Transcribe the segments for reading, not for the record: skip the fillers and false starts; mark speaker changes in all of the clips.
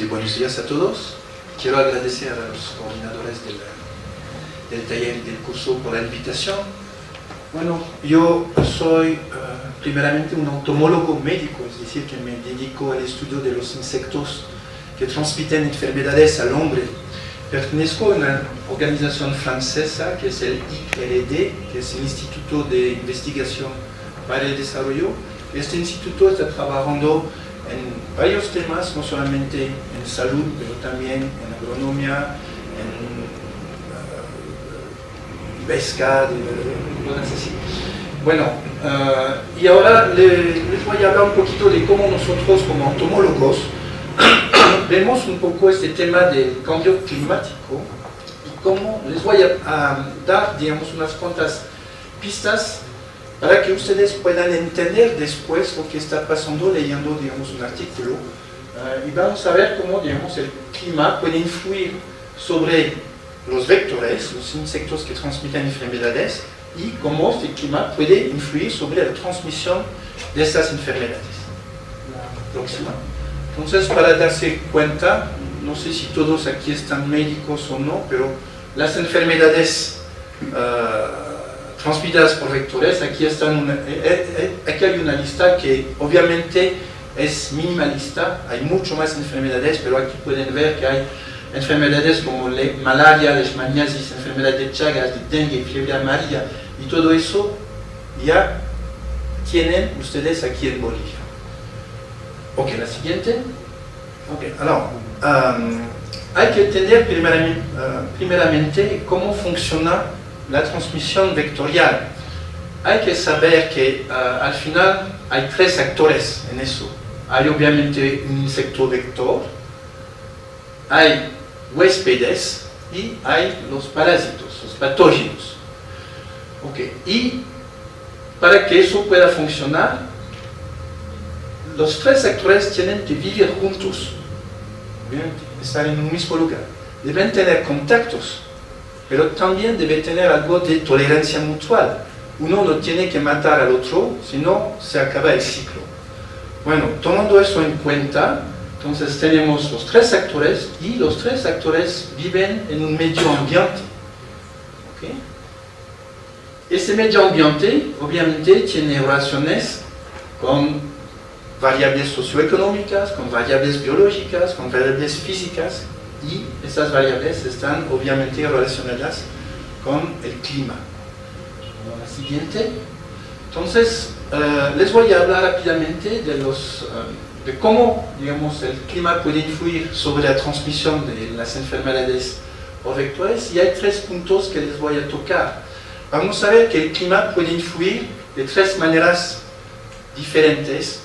Speaker 1: Sí, buenos días a todos. Quiero agradecer a los coordinadores del taller y del curso por la invitación. Bueno, yo soy primeramente un entomólogo médico, es decir, que me dedico al estudio de los insectos que transmiten enfermedades al hombre. Pertenezco a una organización francesa que es el IRD, que es el Instituto de Investigación para el Desarrollo. Este instituto está trabajando en varios temas, no solamente en salud, pero también en agronomía, en pesca, cosas así. Bueno, y ahora les voy a hablar un poquito de cómo nosotros como entomólogos vemos un poco este tema del cambio climático y cómo les voy a dar, digamos, unas cuantas pistas para que ustedes puedan entender después lo que está pasando leyendo, digamos, un artículo. Y vamos a ver cómo, digamos, el clima puede influir sobre los vectores, los insectos que transmiten enfermedades, y cómo este clima puede influir sobre la transmisión de estas enfermedades. La próxima. Entonces, para darse cuenta, no sé si todos aquí están médicos o no, pero las enfermedades transmitidas por vectores, aquí hay una lista que obviamente es minimalista, hay mucho más enfermedades, pero aquí pueden ver que hay enfermedades como la malaria, la leishmaniasis, enfermedad de Chagas, de dengue, fiebre amarilla, y todo eso ya tienen ustedes aquí en Bolivia. Ok, la siguiente. Ok, alors, hay que entender primeramente cómo funciona la transmisión vectorial. Hay que saber que al final hay tres actores en eso. Hay obviamente un insecto vector, hay huéspedes y hay los parásitos, los patógenos. Okay. Y para que eso pueda funcionar, los tres actores tienen que vivir juntos, estar en un mismo lugar. Deben tener contactos, pero también debe tener algo de tolerancia mutual. Uno no tiene que matar al otro, sino se acaba el ciclo. Bueno, tomando eso en cuenta, entonces tenemos los tres actores y los tres actores viven en un medio ambiente. ¿Okay? Ese medio ambiente obviamente tiene relaciones con variables socioeconómicas, con variables biológicas, con variables físicas, y esas variables están obviamente relacionadas con el clima. La siguiente. Entonces, les voy a hablar rápidamente de cómo, digamos, el clima puede influir sobre la transmisión de las enfermedades por vectores, y hay tres puntos que les voy a tocar. Vamos a ver que el clima puede influir de tres maneras diferentes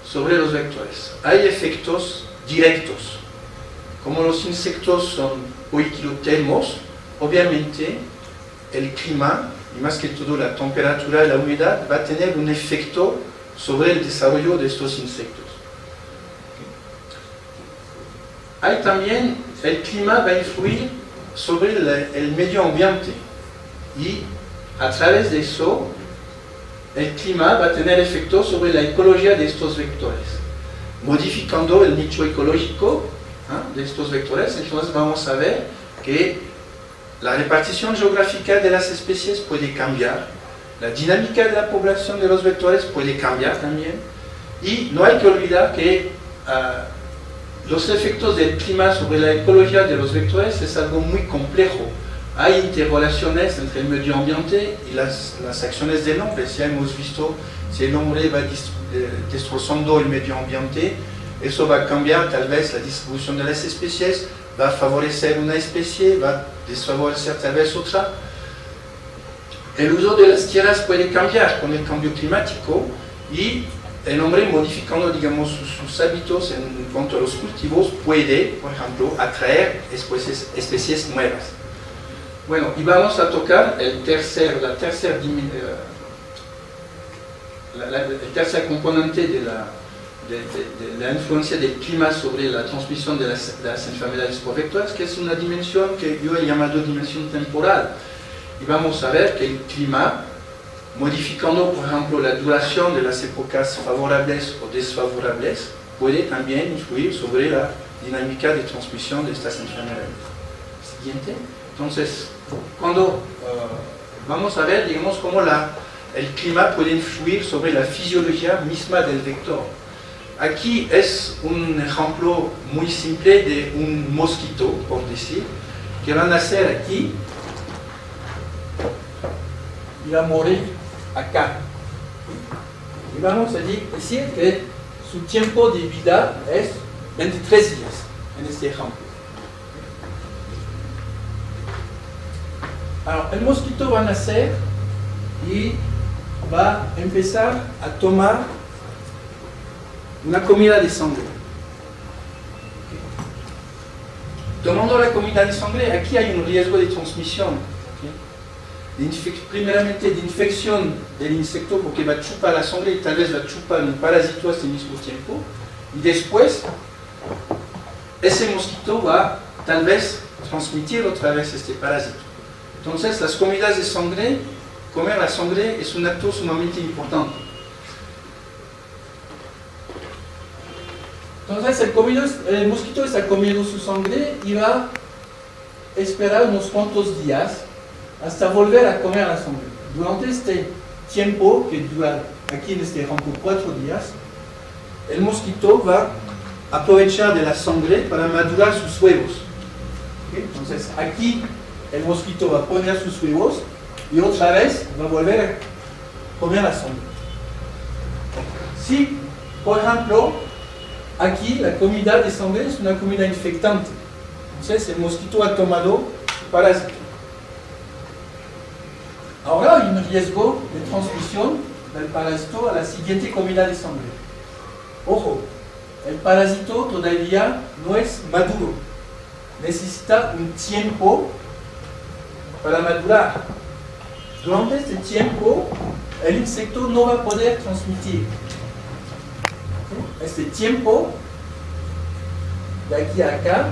Speaker 1: sobre los vectores. Hay efectos directos. Como los insectos son poiquilotelmos, obviamente el clima, y más que todo la temperatura y la humedad, va a tener un efecto sobre el desarrollo de estos insectos. Hay también, el clima va a influir sobre el medio ambiente, y a través de eso, el clima va a tener efectos sobre la ecología de estos vectores, modificando el nicho ecológico de estos vectores. Entonces vamos a ver que la repartición geográfica de las especies puede cambiar, la dinámica de la población de los vectores puede cambiar también, y no hay que olvidar que los efectos del clima sobre la ecología de los vectores es algo muy complejo. Hay interrelaciones entre el medio ambiente y las acciones del hombre. Si hemos visto, si el hombre va destrozando el medio ambiente, eso va a cambiar tal vez la distribución de las especies, va a favorecer una especie, va a desfavorecer tal vez otra. El uso de las tierras puede cambiar con el cambio climático, y el hombre, modificando, digamos, sus hábitos en cuanto a los cultivos, puede, por ejemplo, atraer especies nuevas. Bueno, y vamos a tocar el tercer componente de la influencia del clima sobre la transmisión de las enfermedades por vectores, que es una dimensión que yo he llamado dimensión temporal. Y vamos a ver que el clima, modificando, por ejemplo, la duración de las épocas favorables o desfavorables, puede también influir sobre la dinámica de transmisión de estas enfermedades. Siguiente. Entonces, cuando vamos a ver, digamos, cómo el clima puede influir sobre la fisiología misma del vector. Aquí es un ejemplo muy simple de un mosquito, por decir, que va a nacer aquí y va a morir acá. Y vamos a decir que su tiempo de vida es 23 días, en este ejemplo. Alors, el mosquito va a nacer y va a empezar a tomar una comida de sangre. Tomando la comida de sangre, aquí hay un riesgo de transmisión. Primeramente de infección del insecto, porque va a chupar la sangre y tal vez va a chupar un parásito a este mismo tiempo. Y después, ese mosquito va tal vez transmitir otra vez este parásito. Entonces, las comidas de sangre, comer la sangre es un acto sumamente importante. Entonces, el mosquito está comiendo su sangre y va a esperar unos cuantos días hasta volver a comer la sangre. Durante este tiempo, que dura aquí en este ejemplo 4 días, el mosquito va a aprovechar de la sangre para madurar sus huevos. ¿Okay? Entonces, aquí el mosquito va a poner sus huevos y otra vez va a volver a comer la sangre. Si, por ejemplo, aquí la comida de sangre es una comida infectante, entonces el mosquito ha tomado su parásito. Ahora hay un riesgo de transmisión del parásito a la siguiente comida de sangre. Ojo, el parásito todavía no es maduro, necesita un tiempo para madurar. Durante este tiempo, el insecto no va a poder transmitir. Este tiempo, de aquí a acá,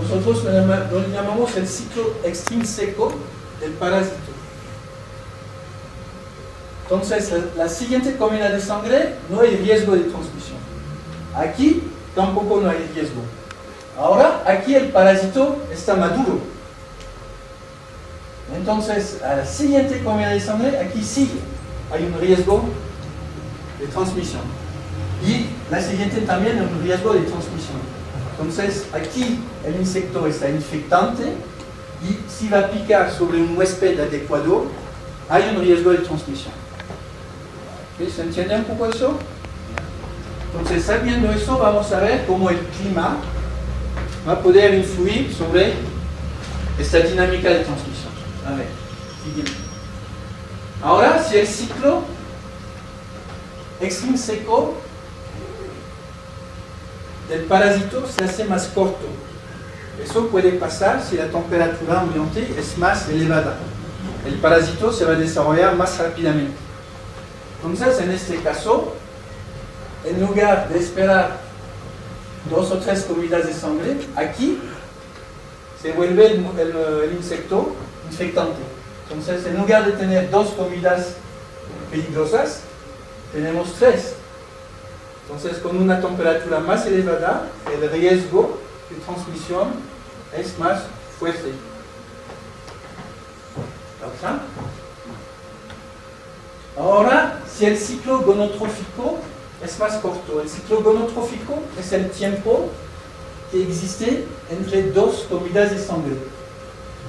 Speaker 1: nosotros lo llamamos el ciclo extrínseco del parásito. Entonces, la siguiente comida de sangre no hay riesgo de transmisión. Aquí tampoco no hay riesgo. Ahora, aquí el parásito está maduro. Entonces, a la siguiente comida de sangre, aquí sí hay un riesgo de transmisión. Y la siguiente también hay un riesgo de transmisión. Entonces, aquí el insecto está infectante y si va a picar sobre un huésped adecuado, hay un riesgo de transmisión. ¿Okay? ¿Se entiende un poco eso? Entonces, sabiendo eso, vamos a ver cómo el clima va a poder influir sobre esta dinámica de transmisión. A ver, siguiente. Ahora, si el ciclo extrínseco del parásito se hace más corto, eso puede pasar si la temperatura ambiente es más elevada. El parásito se va a desarrollar más rápidamente. Entonces, en este caso, en lugar de esperar 2 o 3 comidas de sangre, aquí se vuelve el insecto infectante. Entonces, en lugar de tener 2 comidas peligrosas, tenemos 3. Entonces, con una temperatura más elevada, el riesgo de transmisión es más fuerte. ¿Otra? Ahora, si el ciclo gonotrófico es más corto, el ciclo gonotrófico es el tiempo que existe entre 2 comidas de sangre.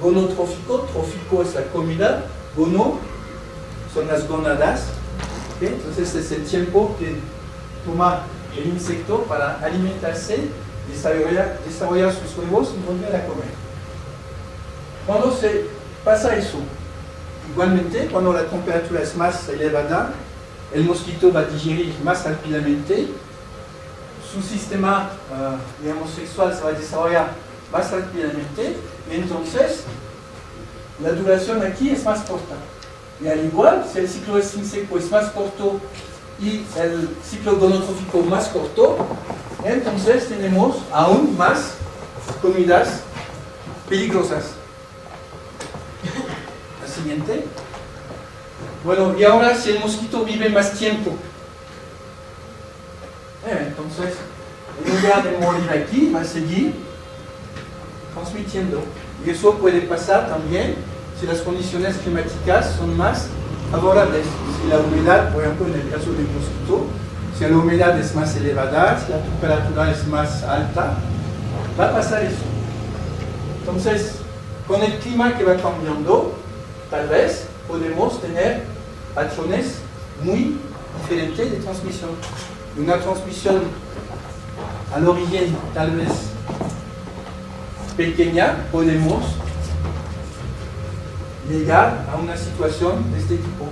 Speaker 1: Gonotrófico, trófico es la comida, gono son las gónadas, ¿okay? Entonces es el tiempo que toma el insecto para alimentarse, desarrollar sus huevos y volver a comer. Cuando se pasa eso, igualmente, cuando la temperatura es más elevada, el mosquito va a digerir más rápidamente, su sistema digamos, sexual se va a desarrollar más rápidamente, y entonces la duración aquí es más corta. Y al igual, si el ciclo extrínseco es más corto y el ciclo gonotrófico más corto, entonces tenemos aún más comidas peligrosas. La siguiente. Bueno, y ahora si el mosquito vive más tiempo, entonces en lugar de morir aquí, va a seguir transmitiendo. Y eso puede pasar también si las condiciones climáticas son más favorables. Si la humedad, por ejemplo, en el caso del mosquito, si la humedad es más elevada, si la temperatura es más alta, va a pasar eso. Entonces, con el clima que va cambiando, tal vez podemos tener patrones muy diferentes de transmisión. Una transmisión al origen tal vez pequeña, podemos llegar a una situación de este tipo.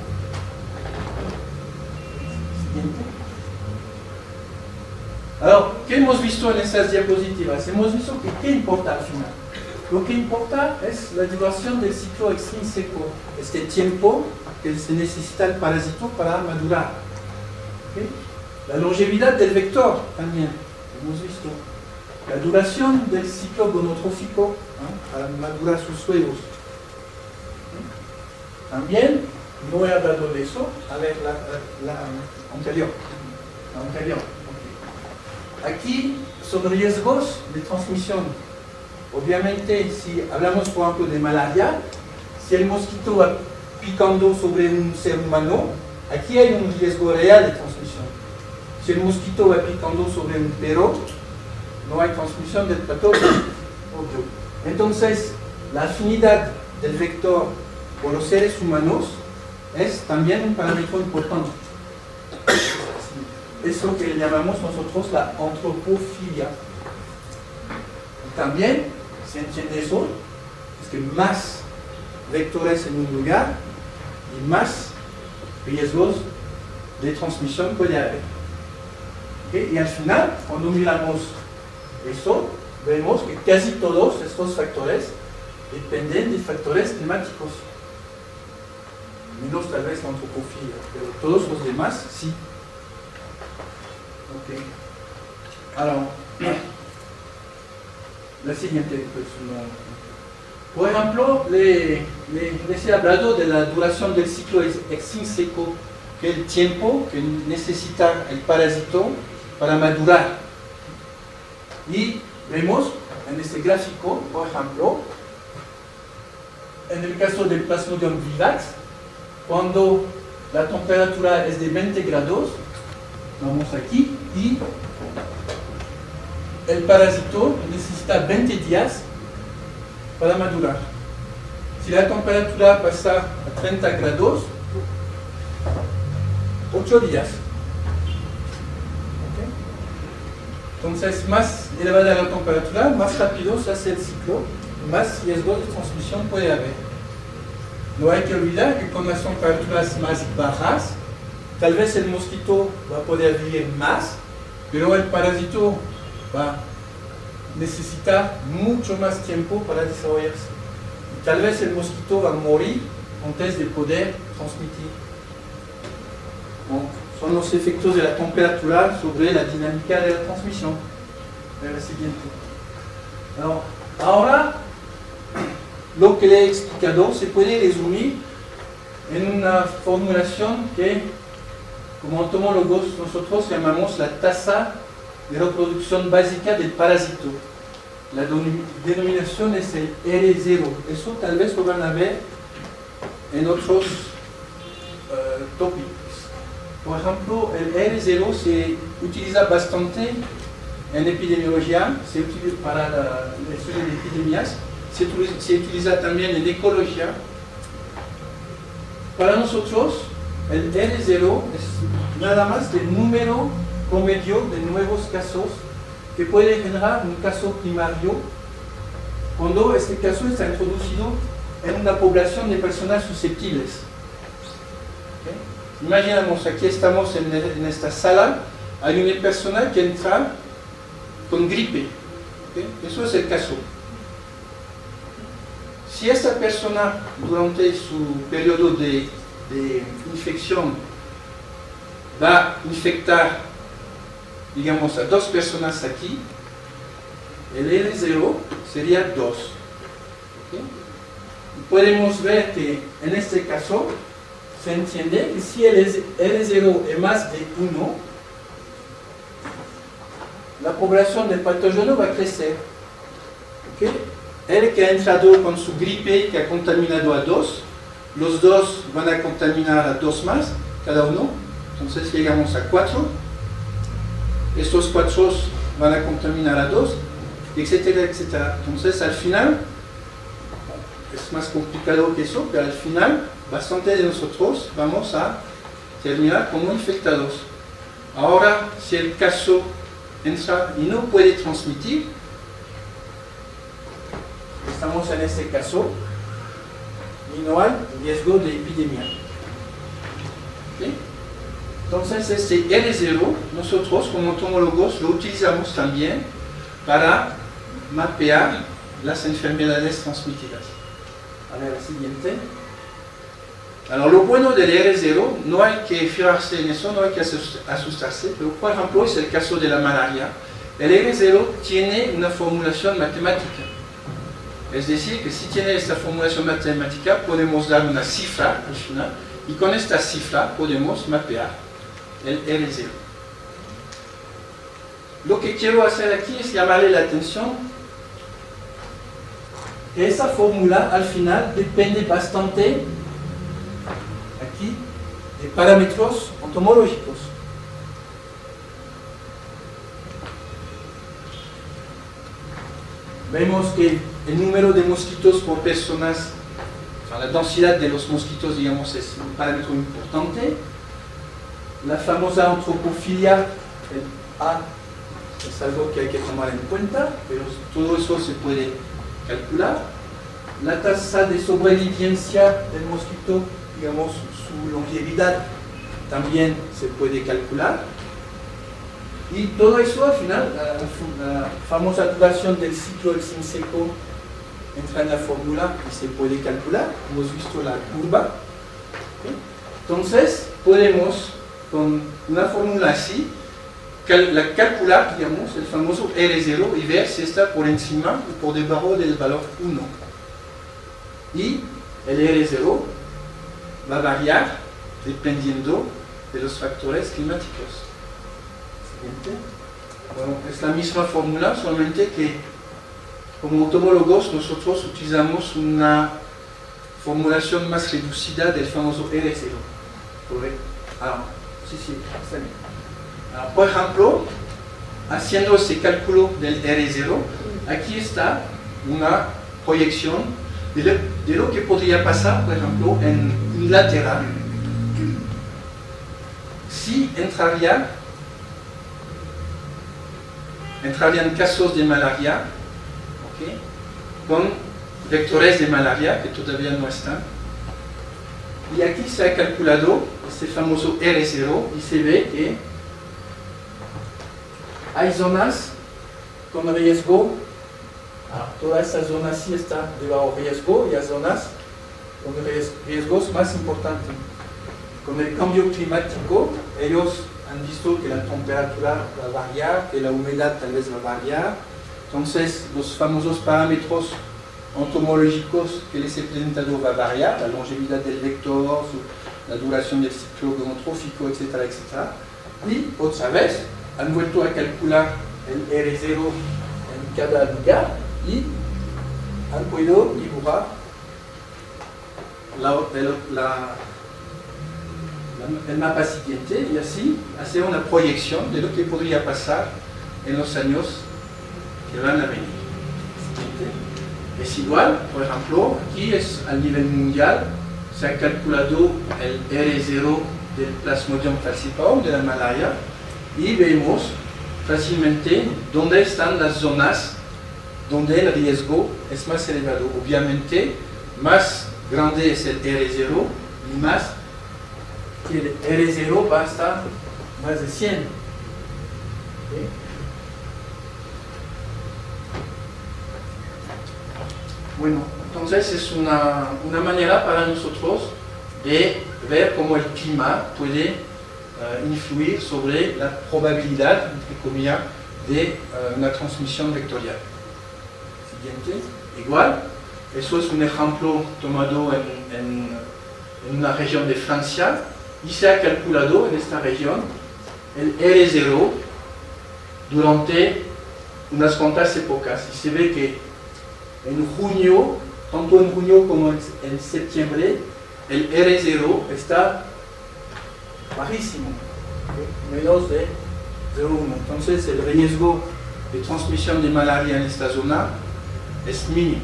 Speaker 1: Siguiente. Alors, ¿qué hemos visto en estas diapositivas? Hemos visto que ¿qué importa al final? Lo que importa es la duración del ciclo extrínseco, este tiempo que se necesita el parásito para madurar. ¿Okay? La longevidad del vector también, hemos visto. La duración del ciclo gonotrófico para madurar sus huevos. También, no he hablado de eso, a ver, la anterior. La anterior. Okay. Aquí son riesgos de transmisión. Obviamente, si hablamos por ejemplo de malaria, si el mosquito va picando sobre un ser humano, aquí hay un riesgo real de transmisión. Si el mosquito va picando sobre un perro, no hay transmisión del patógeno. Obvio. Entonces, la afinidad del vector por los seres humanos es también un parámetro importante. Eso que llamamos nosotros la antropofilia. Y también, si entiende eso, es que más vectores en un lugar y más riesgos de transmisión puede haber. ¿Okay? Y al final, cuando miramos eso, vemos que casi todos estos factores dependen de factores climáticos. Menos tal vez la antropofilia, pero todos los demás sí. Okay. Alors, la siguiente, pues, no. Por ejemplo, les he hablado de la duración del ciclo extrínseco, que es el tiempo que necesita el parásito para madurar. Y vemos en este gráfico, por ejemplo, en el caso del Plasmodium vivax, cuando la temperatura es de 20 grados, vamos aquí, y el parásito necesita 20 días para madurar. Si la temperatura pasa a 30 grados, 8 días. ¿Okay? Entonces, más elevada la temperatura, más rápido se hace el ciclo, más riesgo de transmisión puede haber. No hay que olvidar que con las temperaturas más bajas, tal vez el mosquito va a poder vivir más, pero el parásito va a necesitar mucho más tiempo para desarrollarse. Y tal vez el mosquito va a morir antes de poder transmitir. Bon, son los efectos de la temperatura sobre la dinámica de la transmisión. La siguiente. Ahora, lo que le he explicado se puede resumir en una formulación que, como entomólogos, nosotros llamamos la tasa de reproducción básica del parásito. La denominación es el R0. Eso tal vez lo van a ver en otros tópicos. Por ejemplo, el R0 se utiliza bastante en epidemiología, se utiliza para el estudio de epidemias, se utiliza también en ecología. Para nosotros, el R0 es nada más el número promedio de nuevos casos que puede generar un caso primario cuando este caso está introducido en una población de personas susceptibles. ¿Okay? Imaginamos, aquí estamos en esta sala, hay una persona que entra con gripe. ¿Okay? Eso es el caso. Si esta persona, durante su periodo de infección, va a infectar, digamos, a 2 personas aquí, el R0 sería 2. ¿Okay? Podemos ver que en este caso se entiende que si el R0 es más de 1, la población del patógeno va a crecer. ¿Okay? El que ha entrado con su gripe, que ha contaminado a 2, los 2 van a contaminar a 2 más, cada uno, entonces llegamos a 4, estos 4 van a contaminar a 2, etcétera, etcétera. Entonces al final, es más complicado que eso, pero al final, bastante de nosotros vamos a terminar como infectados. Ahora, si el caso entra y no puede transmitir, estamos en este caso y no hay riesgo de epidemia. ¿Okay? Entonces, este R0, nosotros como entomólogos lo utilizamos también para mapear las enfermedades transmitidas. A ver, la siguiente. Alors, lo bueno del R0, no hay que fijarse en eso, no hay que asustarse, pero por ejemplo es el caso de la malaria. El R0 tiene una formulación matemática. Es decir, que si tiene esta formulación matemática, podemos dar una cifra al final, y con esta cifra podemos mapear el R0. Lo que quiero hacer aquí es llamarle la atención que esa fórmula al final depende bastante aquí de parámetros entomológicos. Vemos que el número de mosquitos por personas, o sea, la densidad de los mosquitos, digamos, es un parámetro importante. La famosa antropofilia, el A, es algo que hay que tomar en cuenta, pero todo eso se puede calcular. La tasa de sobrevivencia del mosquito, digamos, su longevidad, también se puede calcular. Y todo eso al final, la famosa duración del ciclo del zinc seco entra en la fórmula y se puede calcular. Hemos visto la curva. Entonces, podemos, con una fórmula así, calcular, digamos, el famoso R0 y ver si está por encima o por debajo del valor 1. Y el R0 va a variar dependiendo de los factores climáticos. Bueno, es la misma fórmula, solamente que como entomólogos nosotros utilizamos una formulación más reducida del famoso R0. Sí, está bien. Por ejemplo, haciendo ese cálculo del R0, aquí está una proyección de lo que podría pasar, por ejemplo, en Inglaterra, si entrarían casos de malaria, ¿okay?, con vectores de malaria que todavía no están. Y aquí se ha calculado este famoso R0 y se ve que hay zonas con riesgo. Toda esta zona sí está debajo de riesgo y hay zonas con riesgos más importantes. Con el cambio climático, ellos han visto que la temperatura va a variar, que la humedad tal vez va a variar. Entonces, los famosos parámetros entomológicos que les he presentado va a variar, la longevidad del vector, la duración del ciclo gonotrófico, etcétera, etcétera. Y otra vez han vuelto a calcular el R0 en cada lugar y han podido dibujar el mapa siguiente y así hacer una proyección de lo que podría pasar en los años que van a venir. Es igual, por ejemplo, aquí es a nivel mundial, se ha calculado el R0 del Plasmodium falciparum, de la malaria, y vemos fácilmente dónde están las zonas donde el riesgo es más elevado. Obviamente, más grande es el R0 y más que el R0 va a estar más de 100. ¿Okay? Bueno, entonces es una manera para nosotros de ver cómo el clima puede influir sobre la probabilidad, entre comillas, de una transmisión vectorial. Siguiente. Igual, eso es un ejemplo tomado en una región de Francia y se ha calculado en esta región el R0 durante unas cuantas épocas. Y se ve que en junio, tanto en junio como en septiembre, el R0 está bajísimo, menos de 0,1. Entonces el riesgo de transmisión de malaria en esta zona es mínimo.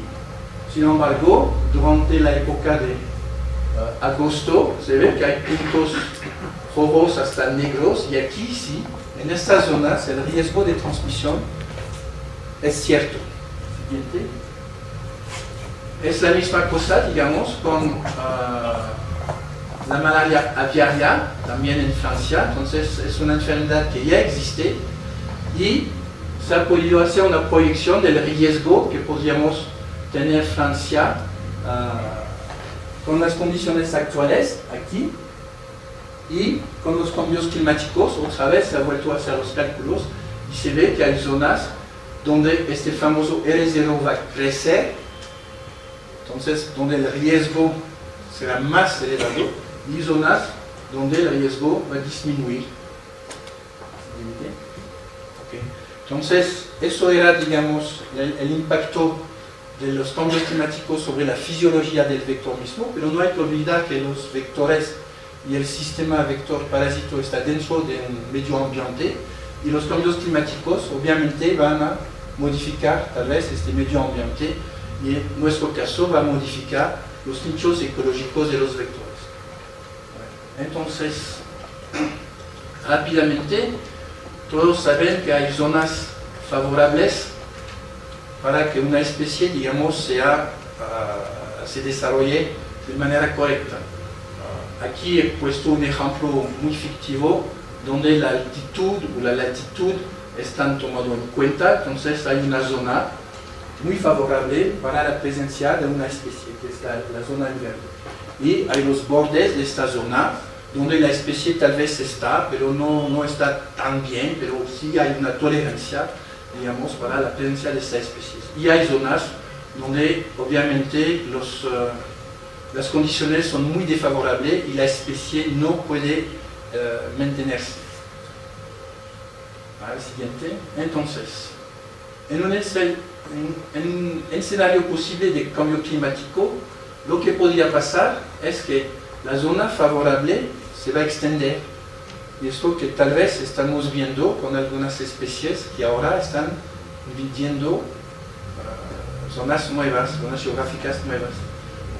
Speaker 1: Sin embargo, durante la época de agosto, se ve que hay puntos rojos hasta negros, y aquí sí, en estas zonas, el riesgo de transmisión es cierto. Siguiente. Es la misma cosa, digamos, con la malaria aviaria, también en Francia. Entonces, es una enfermedad que ya existe y se ha podido hacer una proyección del riesgo que podríamos tener Francia con las condiciones actuales aquí y con los cambios climáticos. Otra vez se ha vuelto a hacer los cálculos y se ve que hay zonas donde este famoso R0 va a crecer, entonces donde el riesgo será más elevado, y zonas donde el riesgo va a disminuir. Okay. Entonces, eso era, digamos, el impacto de los cambios climáticos sobre la fisiología del vector mismo, pero no hay que olvidar que los vectores y el sistema vector parásito está dentro de un medio ambiente, y los cambios climáticos obviamente van a modificar tal vez este medio ambiente, y en nuestro caso va a modificar los nichos ecológicos de los vectores. Entonces, rápidamente, todos saben que hay zonas favorables para que una especie, digamos, se desarrolle de manera correcta. Aquí he puesto un ejemplo muy fictivo donde la altitud o la latitud están tomados en cuenta. Entonces hay una zona muy favorable para la presencia de una especie, que es la zona en verde. Y hay los bordes de esta zona donde la especie tal vez está, pero no está tan bien, pero sí hay una tolerancia, digamos, para la presencia de esta especie. Y hay zonas donde obviamente las condiciones son muy desfavorables y la especie no puede mantenerse. Al siguiente. Entonces, en un escenario posible de cambio climático, lo que podría pasar es que la zona favorable se va a extender. Y esto que tal vez estamos viendo con algunas especies que ahora están viviendo zonas nuevas, zonas geográficas nuevas.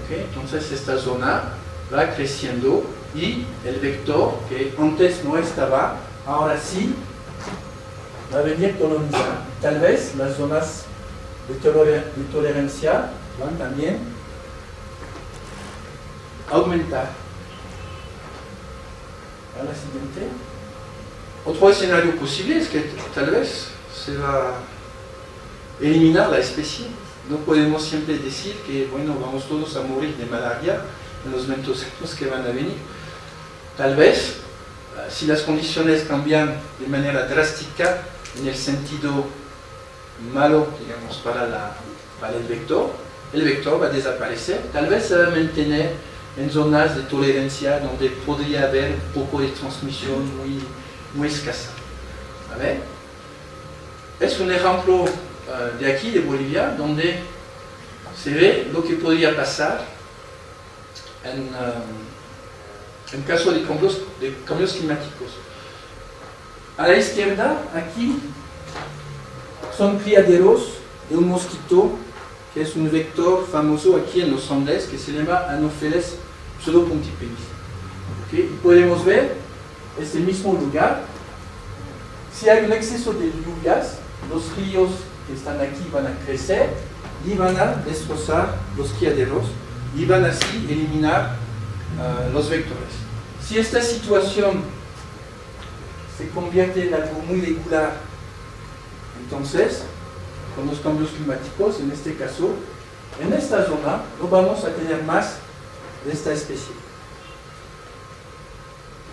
Speaker 1: ¿Okay? Entonces esta zona va creciendo y el vector que antes no estaba, ahora sí va a venir colonizar. Tal vez las zonas de tolerancia van también a aumentar. A la siguiente. Otro escenario posible es que tal vez se va a eliminar la especie. No podemos siempre decir que, bueno, vamos todos a morir de malaria en los 20 años que van a venir. Tal vez, si las condiciones cambian de manera drástica, en el sentido malo, digamos, para el vector va a desaparecer. Tal vez se va a mantener en zonas de tolerancia donde podría haber un poco de transmisión muy escasa. ¿Vale? Es un ejemplo de aquí, de Bolivia, donde se ve lo que podría pasar en caso de cambios climáticos. A la izquierda, aquí, son criaderos de un mosquito que es un vector famoso aquí en los Andes que se llama Anopheles pseudopunctipedis. ¿Okay? Podemos ver este mismo lugar. Si hay un exceso de lluvias, los ríos que están aquí van a crecer y van a destrozar los criaderos y van así eliminar los vectores. Si esta situación se convierte en algo muy regular, entonces, con los cambios climáticos, en este caso, en esta zona no vamos a tener más de esta especie.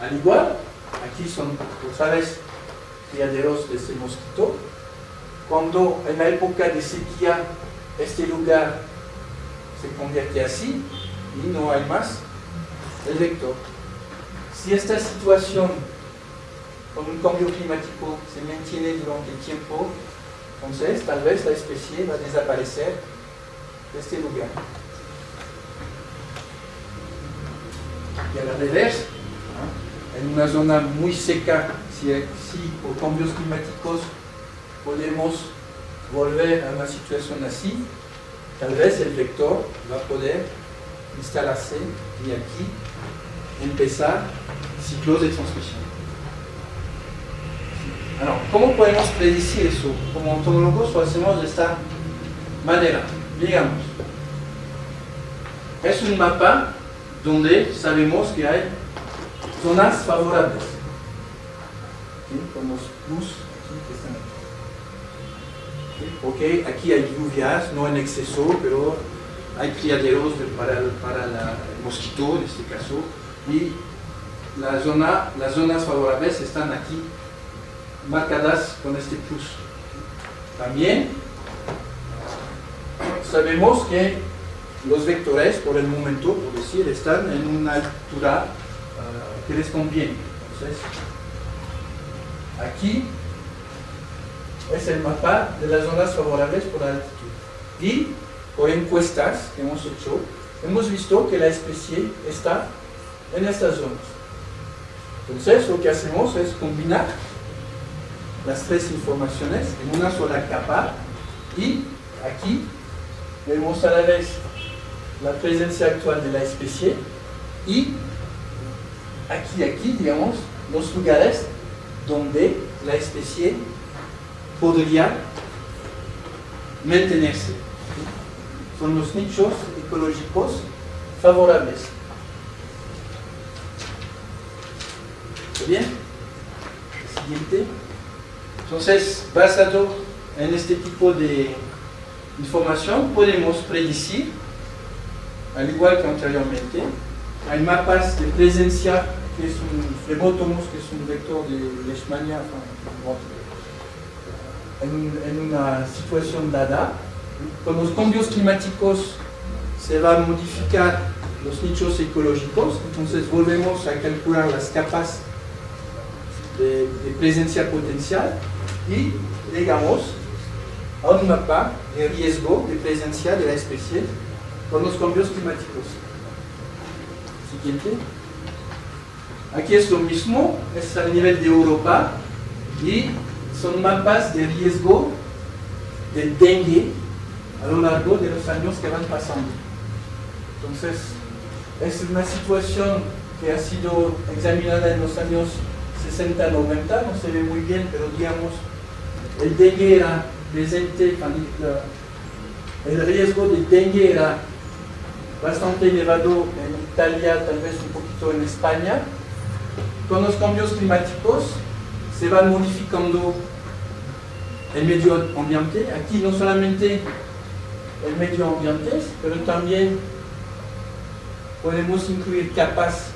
Speaker 1: Al igual, aquí son otra vez criaderos de este mosquito. Cuando en la época de sequía este lugar se convierte así y no hay más el vector. Si esta situación con un cambio climático se mantiene durante el tiempo, entonces tal vez la especie va a desaparecer de este lugar. Y al revés, en una zona muy seca, si por cambios climáticos podemos volver a una situación así, tal vez el vector va a poder instalarse y aquí empezar ciclos de transmisión. Alors, ¿cómo podemos predecir eso? Como ontólogos lo hacemos de esta manera. Digamos, es un mapa donde sabemos que hay zonas favorables. ¿Sí? Con los plus aquí que están aquí. ¿Sí? Porque aquí hay lluvias, no en exceso, pero hay criaderos para el mosquito en este caso. Y las zonas favorables están aquí marcadas con este plus. También sabemos que los vectores, por el momento, por decir, están en una altura que les conviene. Entonces, aquí es el mapa de las zonas favorables por la altitud. Y por encuestas que hemos hecho, hemos visto que la especie está en estas zonas. Entonces, lo que hacemos es combinar las tres informaciones en una sola capa y aquí vemos a la vez la presencia actual de la especie y aquí, digamos, los lugares donde la especie podría mantenerse. Son los nichos ecológicos favorables. Bien, siguiente. Entonces, basado en este tipo de información, podemos predecir, al igual que anteriormente, hay mapas de presencia, que es un flebotomos, que es un vector de Leishmania, en una situación dada. Con los cambios climáticos se van a modificar los nichos ecológicos, entonces volvemos a calcular las capas de presencia potencial y llegamos a un mapa de riesgo de presencia de la especie con los cambios climáticos. Siguiente. Aquí es lo mismo, es a nivel de Europa y son mapas de riesgo del dengue a lo largo de los años que van pasando. Entonces, es una situación que ha sido examinada en los años 60-90, no se ve muy bien, pero digamos, el dengue era presente, el riesgo de dengue era bastante elevado en Italia, tal vez un poquito en España. Con los cambios climáticos se van modificando el medio ambiente. Aquí no solamente el medio ambiente, pero también podemos incluir capas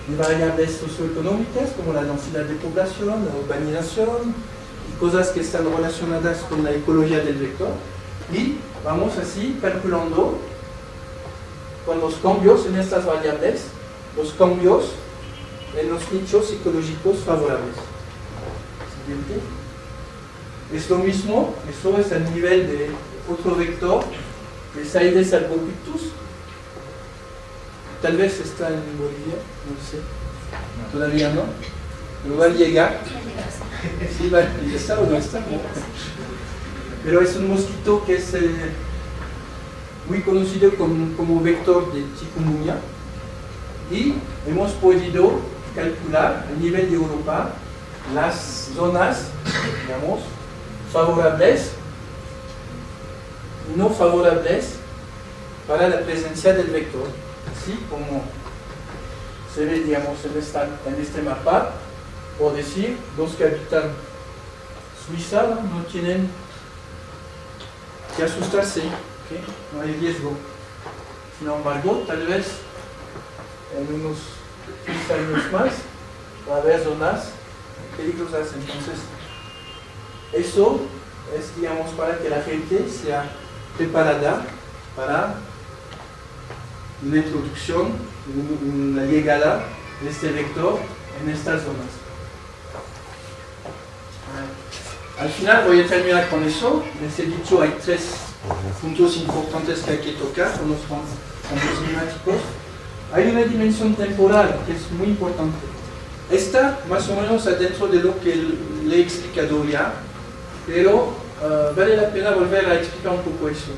Speaker 1: de variables socioeconómicas como la densidad de población, la urbanización, y cosas que están relacionadas con la ecología del vector. Y vamos así calculando con los cambios en estas variables, los cambios en los nichos ecológicos favorables. Siguiente. Es lo mismo, eso es el nivel de otro vector, de Saides albopictus. Tal vez está en Bolivia, no sé. Todavía no. Pero va a llegar. Sí, va a estar o no está. Pero es un mosquito que es muy conocido como vector de chikungunya. Y hemos podido calcular a nivel de Europa las zonas, digamos, favorables y no favorables para la presencia del vector. Así como se ve, digamos, en este mapa, por decir, los que habitan Suiza no tienen que asustarse, ¿okay? No hay riesgo. Sin embargo, tal vez en unos 15 años más va a haber zonas peligrosas. Entonces, eso es, digamos, para que la gente sea preparada para una introducción, una llegada de este vector en estas zonas. Al final voy a terminar con eso. Les he dicho, hay 3 puntos importantes que hay que tocar con los cambios climáticos. Hay una dimensión temporal que es muy importante. Está más o menos adentro de lo que le he explicado ya, pero vale la pena volver a explicar un poco eso.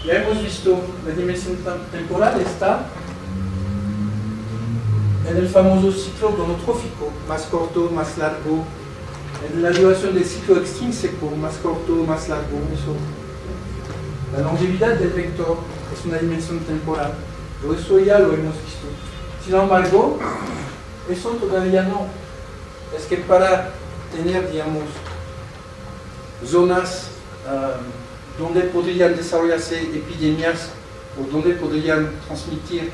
Speaker 1: Ya hemos visto la dimensión temporal está en el famoso ciclo gonotrófico, más corto, más largo. En la duración del ciclo extrínseco, más corto, más largo. Eso. La longevidad del vector es una dimensión temporal, pero eso ya lo hemos visto. Sin embargo, eso todavía no. Es que para tener, digamos, zonas donde podrían desarrollarse epidemias o donde podrían transmitir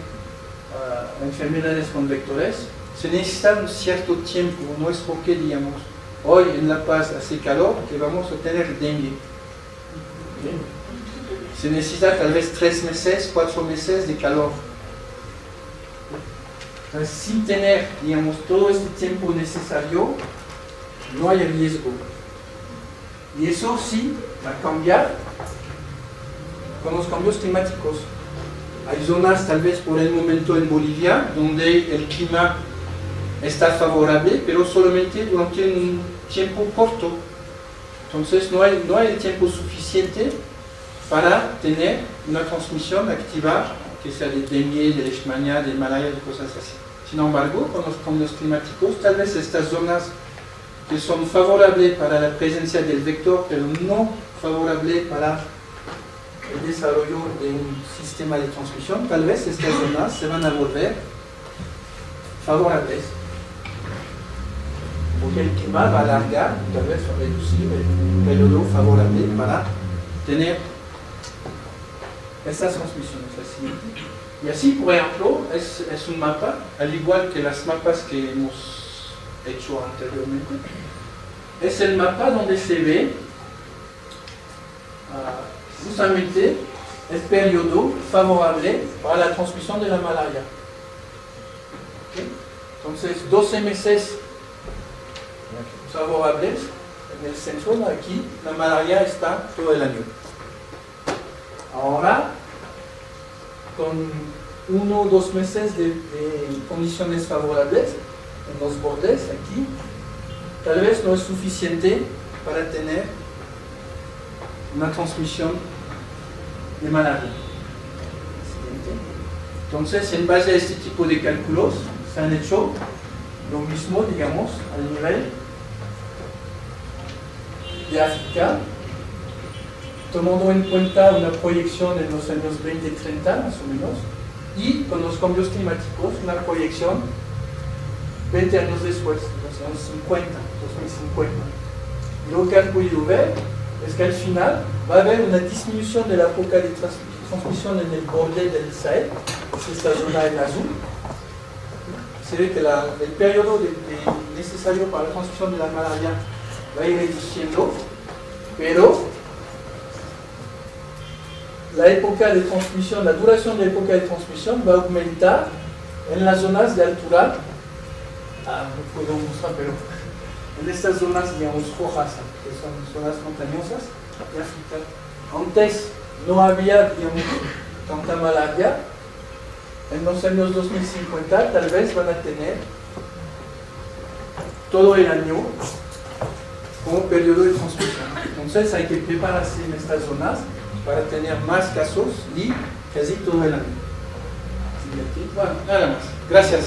Speaker 1: enfermedades con vectores, se necesita un cierto tiempo. No es porque, digamos, hoy en La Paz hace calor que vamos a tener dengue. ¿Okay? Se necesita tal vez 3 meses, 4 meses de calor. Entonces, sin tener, digamos, todo este tiempo necesario, no hay riesgo. Y eso sí va a cambiar con los cambios climáticos. Hay zonas, tal vez por el momento en Bolivia, donde el clima está favorable, pero solamente durante un tiempo corto. Entonces no hay el tiempo suficiente para tener una transmisión activa, que sea de dengue, de leishmania, de malaria, de cosas así. Sin embargo, con los cambios climáticos, tal vez estas zonas que son favorables para la presencia del vector, pero no favorables para el desarrollo de un sistema de transmisión, tal vez estas zonas se van a volver favorables. Porque el clima va a alargar, tal vez reducir el periodo favorable para tener estas transmisiones así. Y así, por ejemplo, es un mapa, al igual que las mapas que hemos hecho anteriormente. Es el mapa donde se ve justamente el periodo favorable para la transmisión de la malaria. ¿Okay? Entonces, 12 meses favorables en el centro, aquí la malaria está todo el año. Ahora, con 1 o 2 meses de condiciones favorables en los bordes aquí, tal vez no es suficiente para tener una transmisión de malaria. Entonces, en base a este tipo de cálculos, se han hecho lo mismo, digamos, al nivel de África, tomando en cuenta una proyección en los años 20 y 30, más o menos, y con los cambios climáticos, una proyección 20 años después, en los años 50, 2050. Y lo que han podido ver es que al final va a haber una disminución de la época de transmisión en el borde del Sahel, es esta zona en azul. Se ve que el periodo necesario para la transmisión de la malaria va a ir reduciendo, pero la época de transmisión, la duración de la época de transmisión va a aumentar en las zonas de altura. No puedo mostrar, pero en estas zonas, digamos, rojas, que son zonas montañosas de África. Antes no había, digamos, tanta malaria. En los años 2050 tal vez van a tener todo el año como periodo de transmisión. Entonces hay que prepararse en estas zonas para tener más casos y casi todo el año. Bueno, nada más. Gracias.